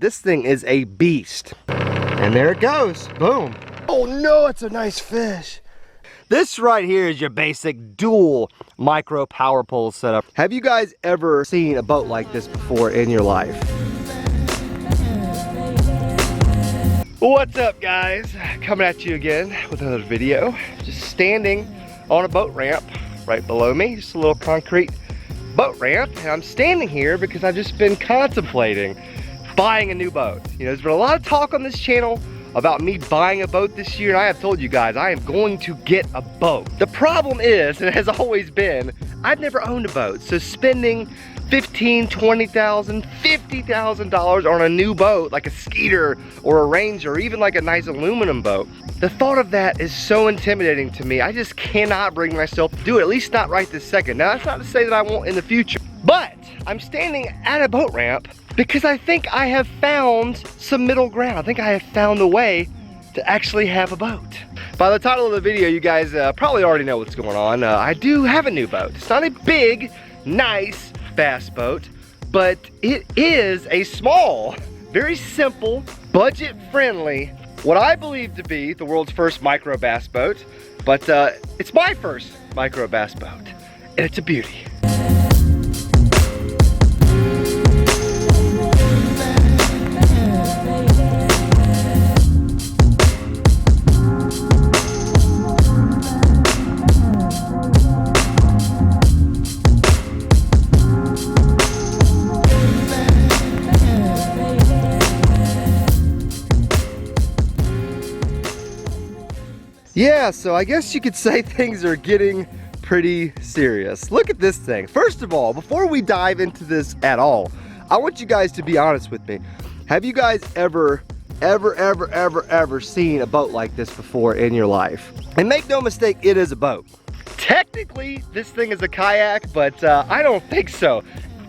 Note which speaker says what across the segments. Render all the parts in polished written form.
Speaker 1: this thing is a beast. And there it goes, boom. Oh no, it's a nice fish. This right here is your basic dual micro power pole setup. Have you guys ever seen a boat like this before in your life? What's up, guys? Coming at you again with another video. Just standing on a boat ramp right below me, just a little concrete boat ramp. And I'm standing here because I've just been contemplating buying a new boat. You know, there's been a lot of talk on this channel about me buying a boat this year, and I have told you guys I am going to get a boat. The problem is, and it has always been, I've never owned a boat, so spending $15,000, $20,000, $50,000 on a new boat, like a Skeeter or a Ranger, or even like a nice aluminum boat, the thought of that is so intimidating to me. I just cannot bring myself to do it, at least not right this second. Now, that's not to say that I won't in the future, but I'm standing at a boat ramp because I think I have found some middle ground. I think I have found a way to actually have a boat. By the title of the video, you guys probably already know what's going on. I do have a new boat. It's not a big, nice, fast boat, but it is a small, very simple, budget-friendly, what I believe to be the world's first micro bass boat, but it's my first micro bass boat, and it's a beauty. Yeah, so I guess you could say things are getting pretty serious. Look at this thing. First of all, before we dive into this at all, I want you guys to be honest with me. Have you guys ever seen a boat like this before in your life? And make no mistake, it is a boat. Technically, this thing is a kayak, but I don't think so.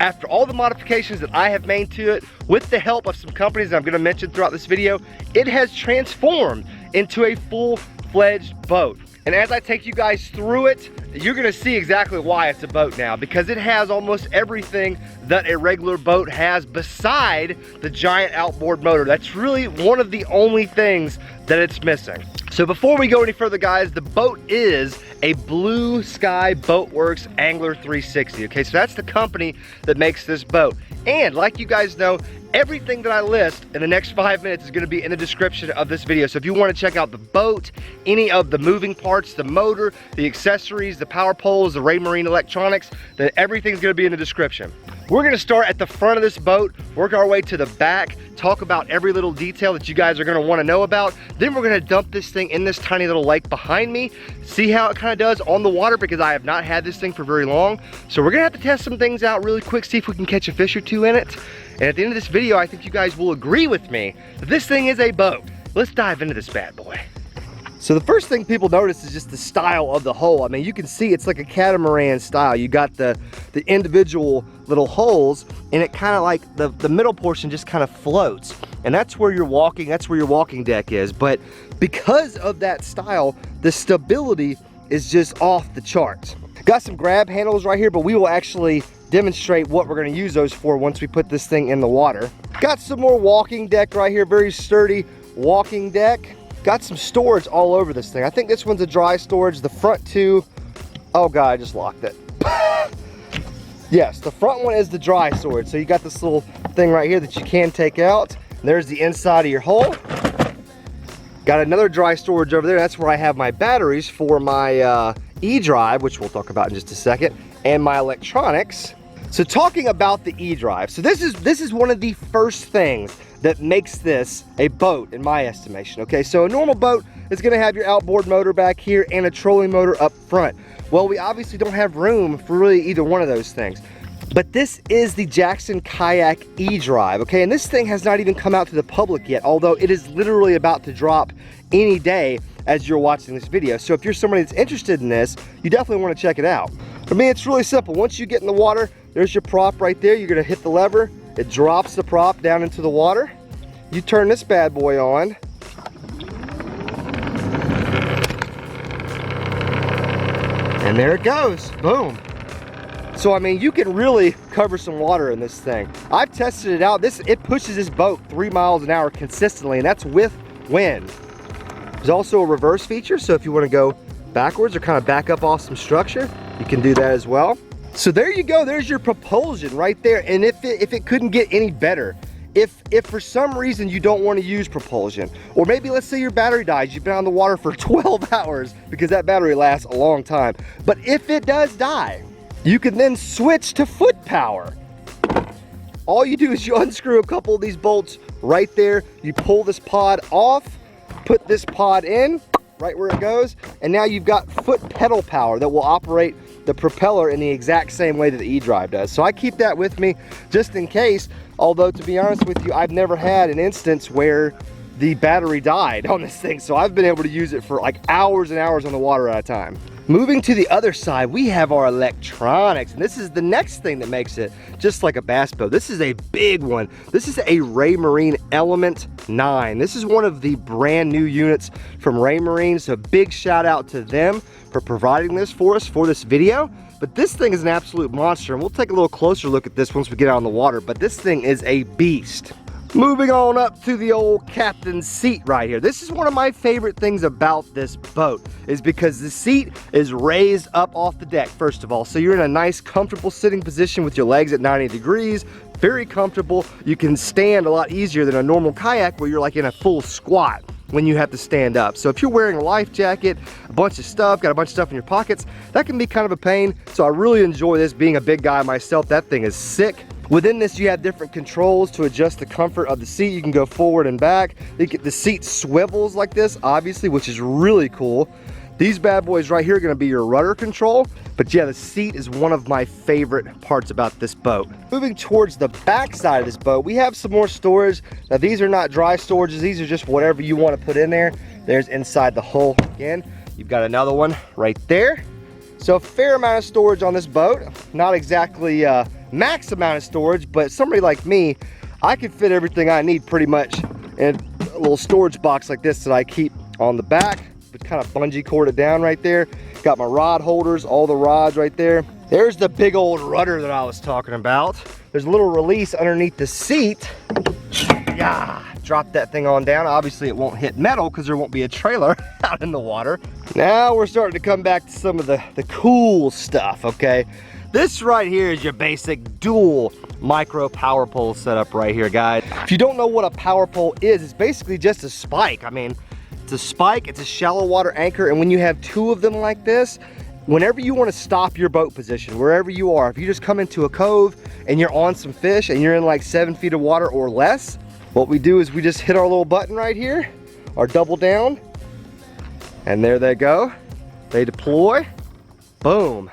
Speaker 1: After all the modifications that I have made to it, with the help of some companies that I'm gonna mention throughout this video, it has transformed into a full-fledged boat. And as I take you guys through it, you're gonna see exactly why it's a boat now, because it has almost everything that a regular boat has beside the giant outboard motor. That's really one of the only things that it's missing. So before we go any further, guys, the boat is a Blue Sky Boatworks Angler 360, okay? So that's the company that makes this boat. And like you guys know, everything that I list in the next 5 minutes is gonna be in the description of this video. So if you wanna check out the boat, any of the moving parts, the motor, the accessories, the power poles, the Raymarine electronics, then everything's gonna be in the description. We're gonna start at the front of this boat, work our way to the back, talk about every little detail that you guys are gonna wanna know about. Then we're gonna dump this thing in this tiny little lake behind me, see how it kinda does on the water, because I have not had this thing for very long. So we're gonna have to test some things out really quick, see if we can catch a fish or two in it. And at the end of this video, I think you guys will agree with me that this thing is a boat. Let's dive into this bad boy. So the first thing people notice is just the style of the hull. I mean, you can see it's like a catamaran style. You got the individual little holes, and it kind of like the middle portion just kind of floats. And that's where you're walking, that's where your walking deck is. But because of that style, the stability is just off the charts. Got some grab handles right here, but we will actually demonstrate what we're gonna use those for once we put this thing in the water. Got some more walking deck right here, very sturdy walking deck. Got some storage all over this thing. I think this one's a dry storage. The front two, oh God, I just locked it. Yes, the front one is the dry storage. So you got this little thing right here that you can take out. And there's the inside of your hull. Got another dry storage over there. That's where I have my batteries for my E-drive, which we'll talk about in just a second, and my electronics. So talking about the E-drive, so this is one of the first things that makes this a boat in my estimation. Okay, so a normal boat is gonna have your outboard motor back here and a trolling motor up front. Well, we obviously don't have room for really either one of those things. But this is the Jackson Kayak E-drive, okay? And this thing has not even come out to the public yet, although it is literally about to drop any day as you're watching this video. So if you're somebody that's interested in this, you definitely wanna check it out. For me, it's really simple. Once you get in the water, there's your prop right there. You're gonna hit the lever. It drops the prop down into the water. You turn this bad boy on. And there it goes, boom. So I mean, you can really cover some water in this thing. I've tested it out. It pushes this boat 3 miles an hour consistently, and that's with wind. There's also a reverse feature, so if you want to go backwards or kind of back up off some structure, you can do that as well. So there you go, there's your propulsion right there. And if it couldn't get any better, if for some reason you don't want to use propulsion, or maybe let's say your battery dies, you've been on the water for 12 hours, because that battery lasts a long time. But if it does die, you can then switch to foot power. All you do is you unscrew a couple of these bolts right there, you pull this pod off, put this pod in, right where it goes, and now you've got foot pedal power that will operate the propeller in the exact same way that the e-drive does. So I keep that with me just in case, although to be honest with you, I've never had an instance where the battery died on this thing, so I've been able to use it for like hours and hours on the water at a time. Moving to the other side, we have our electronics, and this is the next thing that makes it just like a bass boat. This is a big one. This is a Raymarine Element 9. This is one of the brand new units from Raymarine, so big shout out to them for providing this for us for this video. But this thing is an absolute monster, and we'll take a little closer look at this once we get out on the water, but this thing is a beast. Moving on up to the old captain's seat right here. This is one of my favorite things about this boat, is because the seat is raised up off the deck, first of all. So you're in a nice, comfortable sitting position with your legs at 90 degrees. Very comfortable. You can stand a lot easier than a normal kayak where you're like in a full squat when you have to stand up. So if you're wearing a life jacket, a bunch of stuff, got a bunch of stuff in your pockets, that can be kind of a pain. So I really enjoy this. Being a big guy myself, that thing is sick. Within this, you have different controls to adjust the comfort of the seat. You can go forward and back. The seat swivels like this, obviously, which is really cool. These bad boys right here are gonna be your rudder control. But yeah, the seat is one of my favorite parts about this boat. Moving towards the back side of this boat, we have some more storage. Now these are not dry storages, these are just whatever you wanna put in there. There's inside the hull again. You've got another one right there. So a fair amount of storage on this boat. Not exactly max amount of storage, but somebody like me, I can fit everything I need pretty much in a little storage box like this that I keep on the back. But kind of bungee corded down right there. Got my rod holders, all the rods right there. There's the big old rudder that I was talking about. There's a little release underneath the seat. Yeah, drop that thing on down. Obviously it won't hit metal because there won't be a trailer out in the water. Now we're starting to come back to some of the cool stuff, okay? This right here is your basic dual micro power pole setup right here, guys. If you don't know what a power pole is, it's basically just a spike. I mean, it's a spike, it's a shallow water anchor, and when you have two of them like this, whenever you want to stop your boat position, wherever you are, if you just come into a cove and you're on some fish and you're in like 7 feet of water or less, what we do is we just hit our little button right here, our double down, and there they go. They deploy, boom.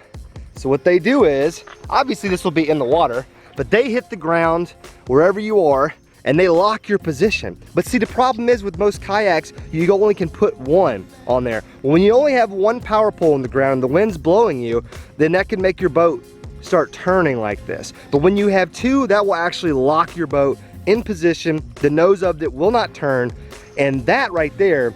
Speaker 1: So what they do is, obviously this will be in the water, but they hit the ground wherever you are and they lock your position. But see, the problem is with most kayaks, you only can put one on there. When you only have one power pole in the ground and the wind's blowing you, then that can make your boat start turning like this. But when you have two, that will actually lock your boat in position. The nose of it will not turn. And that right there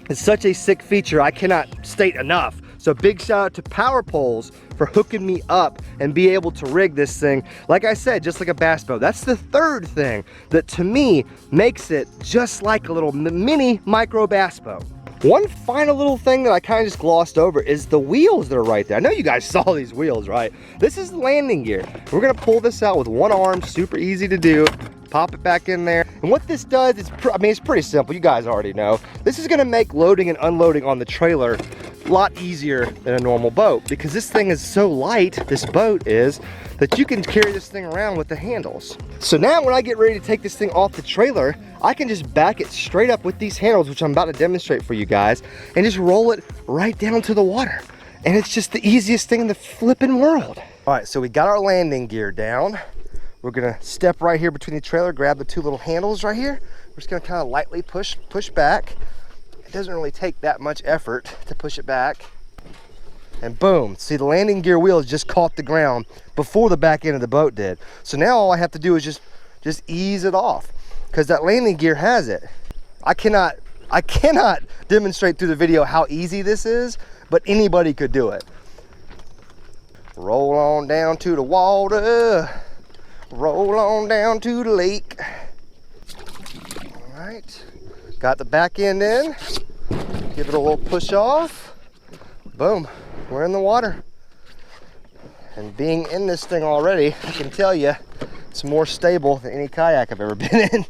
Speaker 1: is such a sick feature, I cannot state enough. So big shout out to power poles for hooking me up and be able to rig this thing, like I said, just like a bass boat. That's the third thing that to me makes it just like a little mini micro bass boat. One final little thing that I kind of just glossed over is the wheels that are right there. I know you guys saw these wheels, right? This is landing gear. We're gonna pull this out with one arm, super easy to do. Pop it back in there. And what this does is, it's pretty simple. You guys already know. This is gonna make loading and unloading on the trailer a lot easier than a normal boat, because this thing is so light, this boat is, that you can carry this thing around with the handles. So now when I get ready to take this thing off the trailer, I can just back it straight up with these handles, which I'm about to demonstrate for you guys, and just roll it right down to the water. And it's just the easiest thing in the flipping world. All right, so we got our landing gear down. We're gonna step right here between the trailer, grab the two little handles right here. We're just gonna kind of lightly push back. It doesn't really take that much effort to push it back. And boom, see, the landing gear wheels just caught the ground before the back end of the boat did. So now all I have to do is just ease it off, because that landing gear has it. I cannot demonstrate through the video how easy this is, but anybody could do it. Roll on down to the water. Roll on down to the lake. All right, got the back end in. Give it a little push off. Boom, we're in the water. And being in this thing already, I can tell you, it's more stable than any kayak I've ever been in.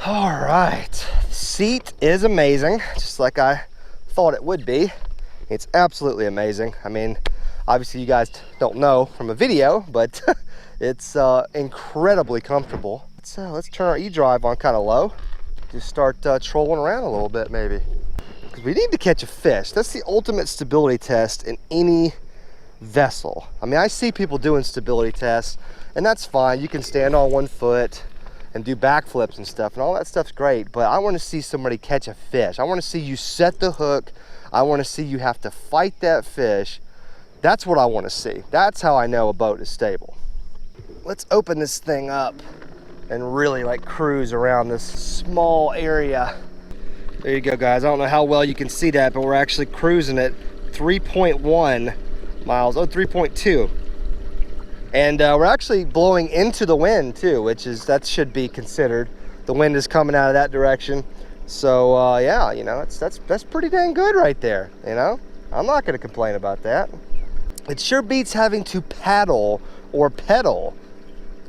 Speaker 1: All right, the seat is amazing, just like I thought it would be. It's absolutely amazing. I mean, obviously you guys don't know from a video, but it's incredibly comfortable. Let's turn our e-drive on kind of low. Just start trolling around a little bit maybe. Because we need to catch a fish. That's the ultimate stability test in any vessel. I mean, I see people doing stability tests, and that's fine. You can stand on one foot and do backflips and stuff, and all that stuff's great, but I want to see somebody catch a fish. I want to see you set the hook. I want to see you have to fight that fish. That's what I want to see. That's how I know a boat is stable. Let's open this thing up and really like cruise around this small area. There you go, guys. I don't know how well you can see that, but we're actually cruising at 3.1 miles, 3.2. And we're actually blowing into the wind too, that should be considered. The wind is coming out of that direction. So yeah, you know, that's pretty dang good right there, you know? I'm not gonna complain about that. It sure beats having to paddle or pedal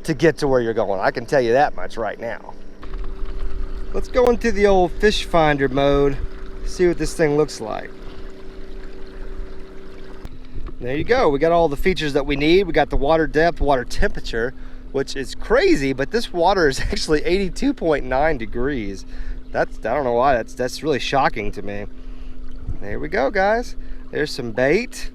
Speaker 1: to get to where you're going. I can tell you that much right now. Let's go into the old fish finder mode, see what this thing looks like. There you go. We got all the features that we need. We got the water depth, water temperature, which is crazy, but this water is actually 82.9 degrees. I don't know why, that's really shocking to me. There we go, guys. There's some bait.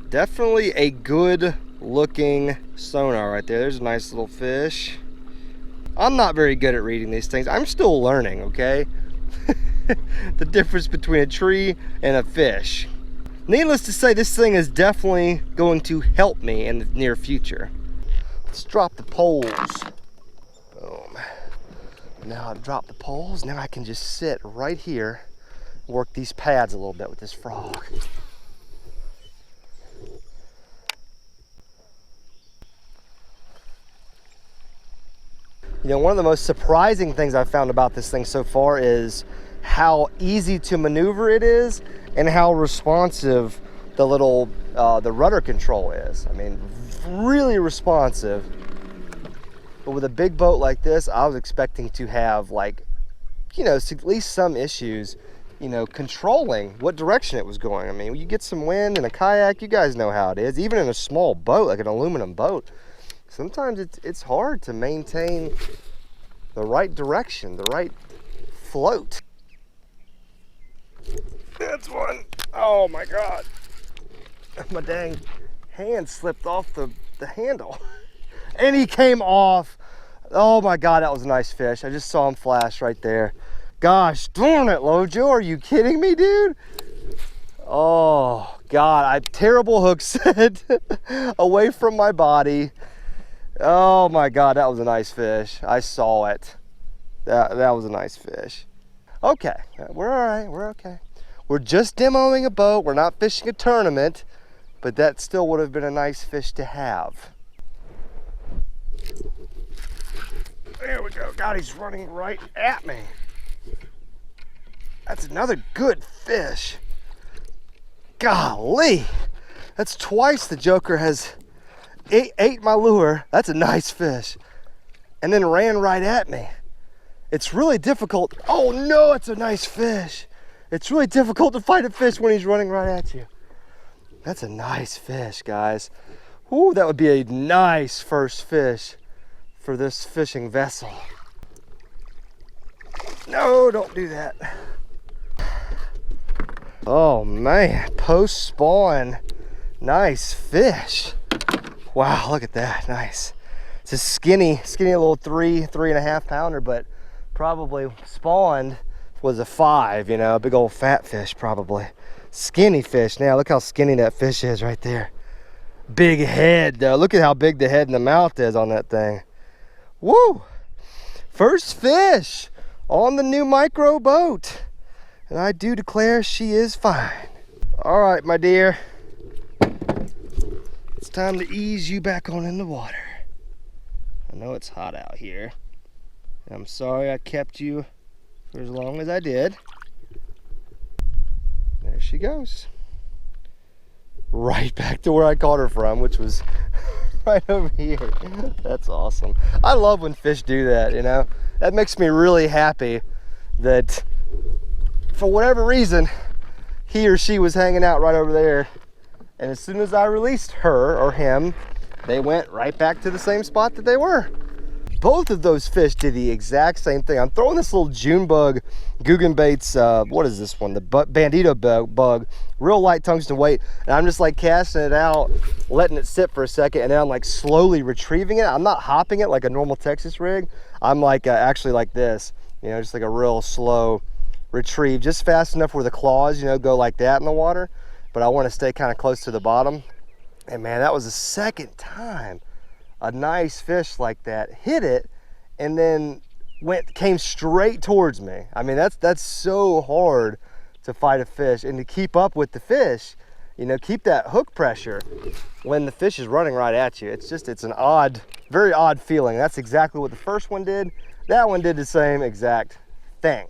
Speaker 1: Definitely a good looking sonar right there. There's a nice little fish. I'm not very good at reading these things. I'm still learning, okay? The difference between a tree and a fish. Needless to say, this thing is definitely going to help me in the near future. Let's drop the poles. Boom. Now I've dropped the poles. Now I can just sit right here, work these pads a little bit with this frog. You know, one of the most surprising things I've found about this thing so far is how easy to maneuver it is and how responsive the little the rudder control is. I mean, really responsive. But with a big boat like this, I was expecting to have, like, you know, at least some issues, you know, controlling what direction it was going. I mean, you get some wind in a kayak, you guys know how it is. Even in a small boat, like an aluminum boat, sometimes it's hard to maintain the right direction, the right float. That's one. Oh my God. My dang hand slipped off the handle. And he came off. Oh my God, that was a nice fish. I just saw him flash right there. Gosh darn it, Lojo, are you kidding me, dude? Oh God, terrible hook set away from my body. Oh my God, that was a nice fish. I saw it. That was a nice fish. Okay, we're all right, we're okay. We're just demoing a boat. We're not fishing a tournament, but that still would have been a nice fish to have. There we go. God, he's running right at me. That's another good fish. Golly, that's twice the Joker has ate my lure. That's a nice fish. And then ran right at me. It's really difficult. Oh no, it's a nice fish. It's really difficult to fight a fish when he's running right at you. That's a nice fish, guys. Ooh, that would be a nice first fish for this fishing vessel. No, don't do that. Oh man, post spawn, nice fish. Wow, look at that, nice. It's a skinny little 3.5 pounder, but probably spawned was a 5, you know, a big old fat fish probably. Skinny fish. Now look how skinny that fish is right there. Big head though. Look at how big the head and the mouth is on that thing. Woo! First fish on the new micro boat. And I do declare she is fine. All right, my dear. time to ease you back on in the water. I know it's hot out here. I'm sorry I kept you for as long as I did. There she goes. Right back to where I caught her from, which was right over here. That's awesome. I love when fish do that, you know. That makes me really happy that for whatever reason, he or she was hanging out right over there. And as soon as I released her or him, they went right back to the same spot that they were. Both of those fish did the exact same thing. I'm throwing this little June bug, Guggen Baits, what is this one? The Bandito bug, real light tungsten weight. And I'm just like casting it out, letting it sit for a second, and then I'm like slowly retrieving it. I'm not hopping it like a normal Texas rig. I'm like actually like this, you know, just like a real slow retrieve, just fast enough where the claws, you know, go like that in the water. But I want to stay kind of close to the bottom. And man, that was the second time a nice fish like that hit it and then came straight towards me. I mean, that's so hard to fight a fish and to keep up with the fish, you know, keep that hook pressure when the fish is running right at you. It's an odd, very odd feeling. That's exactly what the first one did. That one did the same exact thing.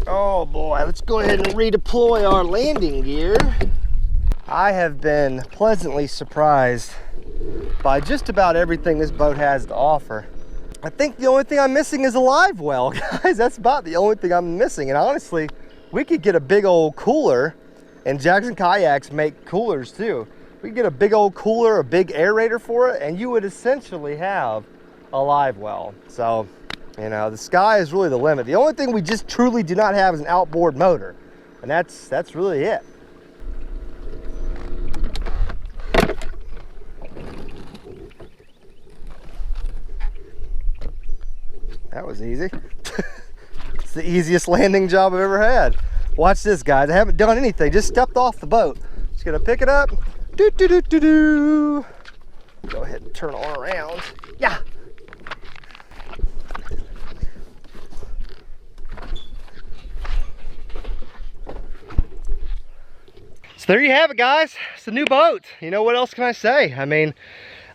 Speaker 1: Oh boy, let's go ahead and redeploy our landing gear. I have been pleasantly surprised by just about everything this boat has to offer. I think the only thing I'm missing is a live well, guys. That's about the only thing I'm missing. And honestly, we could get a big old cooler, and Jackson Kayaks make coolers too. We could get a big old cooler, a big aerator for it, and you would essentially have a live well. So, you know, the sky is really the limit. The only thing we just truly do not have is an outboard motor, and that's really it. That was easy. It's the easiest landing job I've ever had. Watch this, guys. I haven't done anything, just stepped off the boat. Just gonna pick it up. Doo, doo, doo, doo, doo. Go ahead and turn on around. Yeah. So there you have it, guys. It's a new boat. You know, what else can I say? I mean,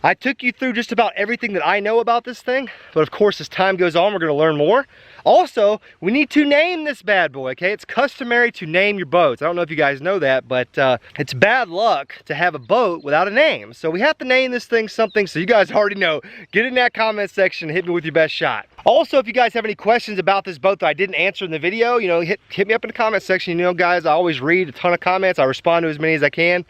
Speaker 1: I took you through just about everything that I know about this thing, but of course, as time goes on, we're gonna learn more. Also, we need to name this bad boy, okay? It's customary to name your boats. I don't know if you guys know that, but it's bad luck to have a boat without a name. So we have to name this thing something, so you guys already know. Get in that comment section and hit me with your best shot. Also, if you guys have any questions about this boat that I didn't answer in the video, you know, hit me up in the comment section. You know, guys, I always read a ton of comments. I respond to as many as I can.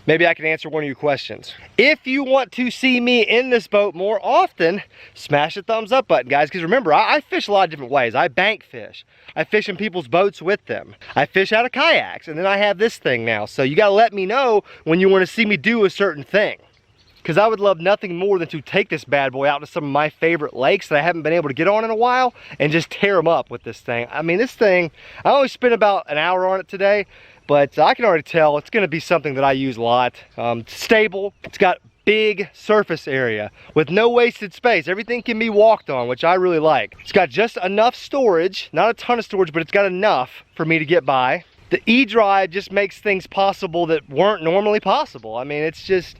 Speaker 1: Maybe I can answer one of your questions. If you want to see me in this boat more often, smash the thumbs up button, guys, because remember, I fish a lot of different ways. I bank fish. I fish in people's boats with them. I fish out of kayaks, and then I have this thing now. So you gotta let me know when you wanna see me do a certain thing, because I would love nothing more than to take this bad boy out to some of my favorite lakes that I haven't been able to get on in a while and just tear them up with this thing. I mean, this thing, I only spent about an hour on it today, but I can already tell it's gonna be something that I use a lot. It's stable, it's got big surface area with no wasted space. Everything can be walked on, which I really like. It's got just enough storage, not a ton of storage, but it's got enough for me to get by. The E-Drive just makes things possible that weren't normally possible. I mean, it's just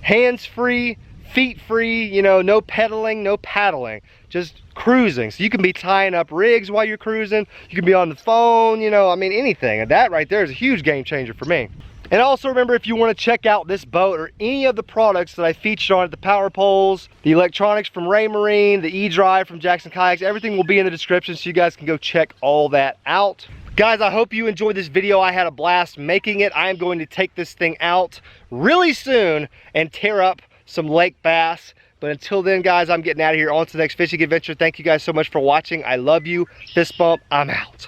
Speaker 1: hands-free, feet-free, you know, no pedaling, no paddling, just cruising. So you can be tying up rigs while you're cruising, you can be on the phone, you know, I mean, anything. And that right there is a huge game changer for me. And also remember, if you want to check out this boat or any of the products that I featured on it, the power poles, the electronics from Ray Marine, the E-Drive from Jackson Kayaks, everything will be in the description, so you guys can go check all that out. Guys, I hope you enjoyed this video. I had a blast making it. I am going to take this thing out really soon and tear up some lake bass. But until then, guys, I'm getting out of here. On to the next fishing adventure. Thank you guys so much for watching. I love you. Fist bump. I'm out.